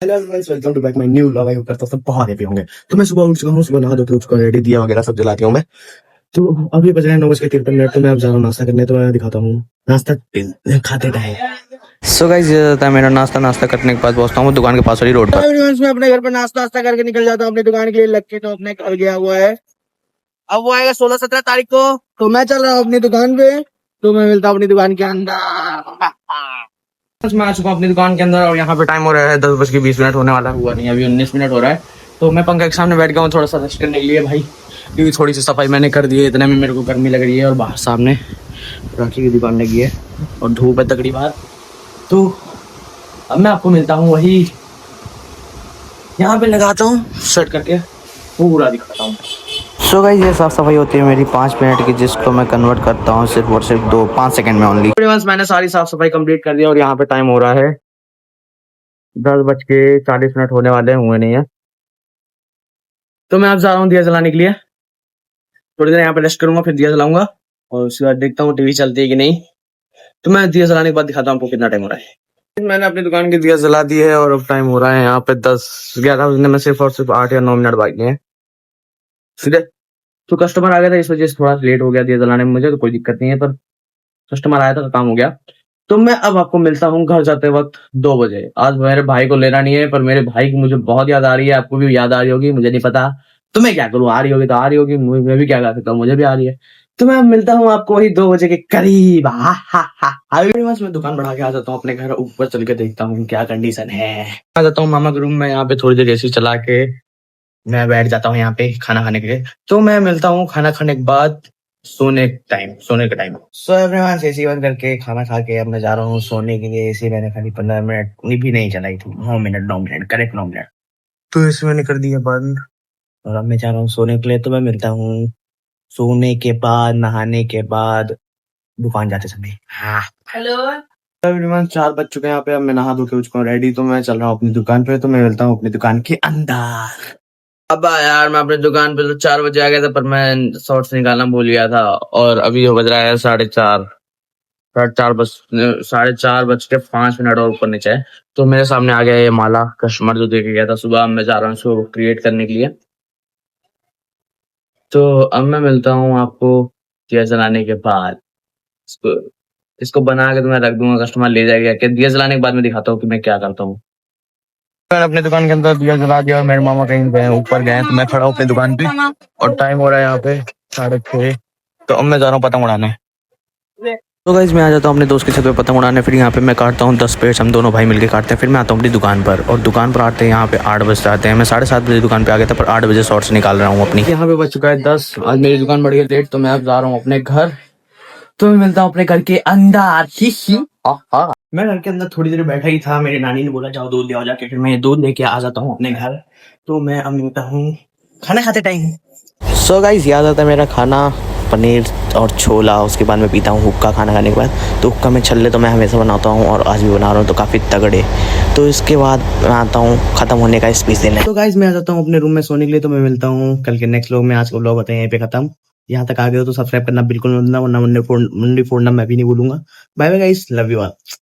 Hello guys, welcome to back my new vlog. I hope करता हूँ सब बहुत हैप्पी होंगे। तो मैं सुबह उठ चुका हूँ, सुबह नहा धो के उसको रेडी दिया वगैरह सब जलाती हूँ मैं। तो अभी बज रहे हैं 9:53। तो मैं अब जा रहा हूँ नाश्ता करने। तो मैं दिखाता हूँ नाश्ता खाते टाइम। सो गाइस ये था मेरा नाश्ता करने के बाद पहुंचता हूँ दुकान के पास वाली रोड पर। मैं अपने घर पर नाश्ता करके निकल जाता हूँ अपनी दुकान के लिए। लग के तो अपने घर गया हुआ है, अब वो आएगा 16-17 तारीख को। तो मैं चल रहा हूँ अपनी दुकान पे। तो मैं मिलता हूँ अपनी दुकान के अंदर। मैं आ चुका हूँ अपनी दुकान के अंदर और यहाँ पे टाइम हो रहा है 10:20 होने वाला हुआ नहीं, अभी 19 मिनट हो रहा है। तो मैं पंखा के सामने बैठ गया हूँ थोड़ा सा रेस्ट करने के लिए भाई, क्योंकि थोड़ी सी सफाई मैंने कर दी है। इतने में मेरे को गर्मी लग रही है और बाहर सामने राखी की दुकान लगी है और धूप है तगड़ी बाहर। तो अब मैं आपको मिलता हूँ वही यहाँ पे लगाता हूँ सेट करके पूरा दिखाता हूँ। सो गाइस ये साफ सफाई होती है मेरी 5 मिनट की, जिसको मैं कन्वर्ट करता हूँ सिर्फ और सिर्फ 5 सेकंड में ओनली। मैंने सारी साफ सफाई कंप्लीट कर दी और यहाँ पे टाइम हो रहा है 10:40 होने वाले हुए नहीं है। तो मैं अब जा रहा हूँ दिया जलाने के लिए। थोड़ी देर यहाँ पे रेस्ट करूंगा, फिर दिया जलाऊंगा और उसके बाद देखता हूँ टीवी चलती है कि नहीं। तो मैं दिया जलाने के बाद दिखाता हूँ आपको कितना टाइम हो रहा है। मैंने अपनी दुकान की दिया जला दी है और अब टाइम हो रहा है यहाँ पे 10-11 बजने में सिर्फ और सिर्फ 8 या 9 मिनट बाकी हैं। ठीक है, तो कस्टमर आ गया था, इस वजह से थोड़ा लेट हो गया दिया जलाने में मुझे। तो कोई दिक्कत नहीं है, पर कस्टमर आया था तो काम हो गया। तो मैं अब आपको मिलता हूँ घर जाते वक्त 2 बजे। आज मेरे भाई को लेना नहीं है, पर मेरे भाई की मुझे बहुत याद आ रही है। आपको भी याद आ रही होगी, मुझे नहीं पता। तो मैं क्या करूँ, आ रही होगी तो आ रही होगी, मैं भी क्या कर सकता हूँ, मुझे भी आ रही है। तो मैं मिलता हूँ आपको वही 2 बजे के करीब। अभी बस मैं दुकान बढ़ा के आ जाता हूँ अपने घर, ऊपर चल के देखता हूँ क्या कंडीशन है। आ जाता हूँ मामा के रूम में, यहाँ पे थोड़ी देर एसी चला के मैं बैठ जाता हूँ यहाँ पे खाना खाने के लिए। तो मैं मिलता हूँ खाना खाने के बाद सोने का टाइम। सो एवरीवन, एसी बंद करके खाना खा के अब मैं जा रहा हूँ सोने के लिए। एसी मैंने खाली 15 मिनट भी नहीं चलाई थी, 9 मिनट करेक्ट 9 मिनट। तो एसी मैंने कर दी है बंद और अब मैं जा रहा हूँ सोने के लिए। तो मैं मिलता हूँ सोने के बाद, नहाने के बाद, दुकान जाते समय। हाँ हेलो एवरीवन, 4 बज चुके हैं यहाँ पे। अब मैं नहा धो के उठ चुका हूँ रेडी। तो मैं चल रहा हूँ अपनी दुकान पे। तो मैं मिलता हूँ अपनी दुकान के अंदर। अब यार मैं अपनी दुकान पे तो 4 बजे आ गया था, पर मैं शॉर्ट्स निकालना भूल गया था और अभी बज रहा है 4:30। 4:30 और ऊपर नीचे है। तो मेरे सामने आ गया ये माला, कस्टमर जो देके गया था सुबह। मैं जा रहा हूँ इसको क्रिएट करने के लिए। तो अब मैं मिलता हूँ आपको दिया जलाने के बाद। इसको इसको बना के तो मैं रख दूंगा, कस्टमर ले जाएगा। क्या दिया जलाने के बाद मैं दिखाता हूँ कि मैं क्या करता हूँ। मैंने अपनी दुकान के अंदर दिया जला दिया और मेरे मामा कहीं गए ऊपर गए। तो मैं खड़ा हूँ अपनी दुकान पे और टाइम हो रहा है यहाँ पे 6:30। तो अब मैं जा रहा हूँ पतंग उड़ाने। तो गाइस मैं आ जाता हूँ अपने दोस्त के छत पे पतंग उड़ाने। फिर यहाँ पे मैं काटता हूँ 10 पेड़, हम दोनों भाई मिलके काटते हैं। फिर मैं आता हूँ अपनी दुकान पर और दुकान पर आते हैं यहाँ पे 8 बजे आते हैं। मैं 7:30 दुकान पे आ गया था, पर 8 बजे शॉर्ट्स निकाल रहा हूँ अपनी। यहाँ पे बज चुका है 10। आज मेरी दुकान बढ़ गई लेट, तो मैं अब जा रहा हूँ अपने घर। तो मैं मिलता हूँ अपने घर के अंदर। मैं घर के अंदर थोड़ी देर बैठा ही था, मेरी नानी ने बोला जाओ दूध ले आओ जाके। फिर मैं ये दूध लेके आ जाता हूँ अपने घर। तो मैं अब मिलता हूँ खाना खाते टाइम। सो गाइस याद आता है मेरा खाना पनीर और छोला। उसके बाद मैं पीता हूँ हुक्का खाना खाने के बाद। तो हुक्का में छल्ले तो मैं हमेशा बनाता हूँ और आज भी बना रहा हूँ, तो काफ़ी तगड़े। तो इसके बाद मैं आता हूँ ख़त्म होने का स्पीच देने। तो गाइस मैं आ जाता हूँ अपने रूम में सोने के लिए। तो मैं मिलता हूँ कल के नेक्स्ट व्लॉग में। आज का व्लॉग होता है यहीं पे खत्म। यहाँ तक आ गए हो तो सब्सक्राइब करना बिल्कुल मत भूलना, वरना मुंडी फोड़ना मैं भी नहीं भूलूंगा। Bye bye guys, love you all.